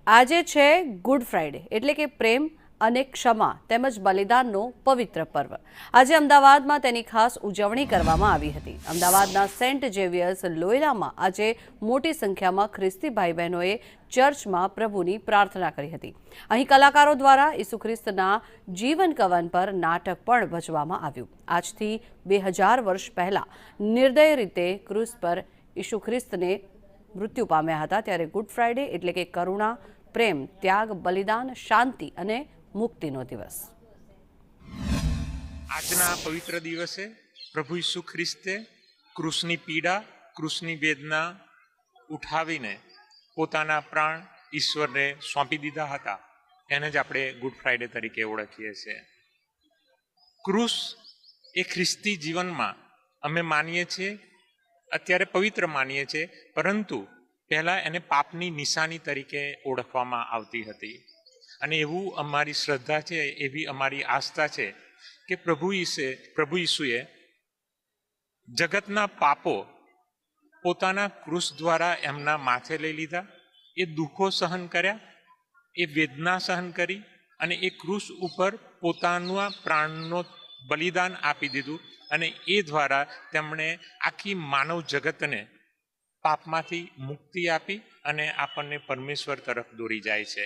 આજે છે good Friday એટલે કે પ્રેમ અને ક્ષમા તેમજ બલિદાનનો પવિત્ર પર્વ। આજે અમદાવાદમાં તેની ખાસ ઉજવણી કરવામાં આવી હતી। અમદાવાદના સેન્ટ ઝેવિયર્સ લોયલામાં આજે મોટી સંખ્યામાં ખ્રિસ્તી ભાઈ બહેનોએ ચર્ચમાં પ્રભુની પ્રાર્થના કરી હતી। અહીં કલાકારો દ્વારા ઈસુ ખ્રિસ્તના જીવન કવન પર નાટક પણ ભજવવામાં આવ્યું। આજથી 2000 વર્ષ પહેલા નિર્દય રીતે ક્રૂસ પર ઈસુ ખ્રિસ્તને મૃત્યુ પામ્યા હતા, ત્યારે ગુડ ફ્રાઈડે એટલે કે કરુણા, પ્રેમ, ત્યાગ, બલિદાન, શાંતિ અને મુક્તિનો દિવસ। આજના પવિત્ર દિવસે પ્રભુ ઈસુ ખ્રિસ્તે ક્રૂસની પીડા, ક્રૂસની વેદના ઉઠાવીને પોતાના પ્રાણ ઈશ્વરને સોંપી દીધા હતા। એને જ આપણે ગુડ ફ્રાઈડે તરીકે ઓળખીએ છીએ। ક્રૂસ એ ખ્રિસ્તી જીવનમાં અમે માનીએ છીએ, અત્યારે પવિત્ર માનીએ છીએ, પરંતુ પહેલાં એને પાપની નિશાની તરીકે ઓળખવામાં આવતી હતી। અને એવું અમારી શ્રદ્ધા છે, એવી અમારી આસ્થા છે કે પ્રભુ ઈસુએ જગતના પાપો પોતાના ક્રૂસ દ્વારા એમના માથે લઈ લીધા, એ દુઃખો સહન કર્યા, એ વેદના સહન કરી અને એ ક્રૂસ ઉપર પોતાના પ્રાણનો બલિદાન આપી દીધું। અને એ દ્વારા તેમણે આખી માનવ જગતને પાપમાંથી મુક્તિ આપી અને આપણને પરમેશ્વર તરફ દોરી જાય છે।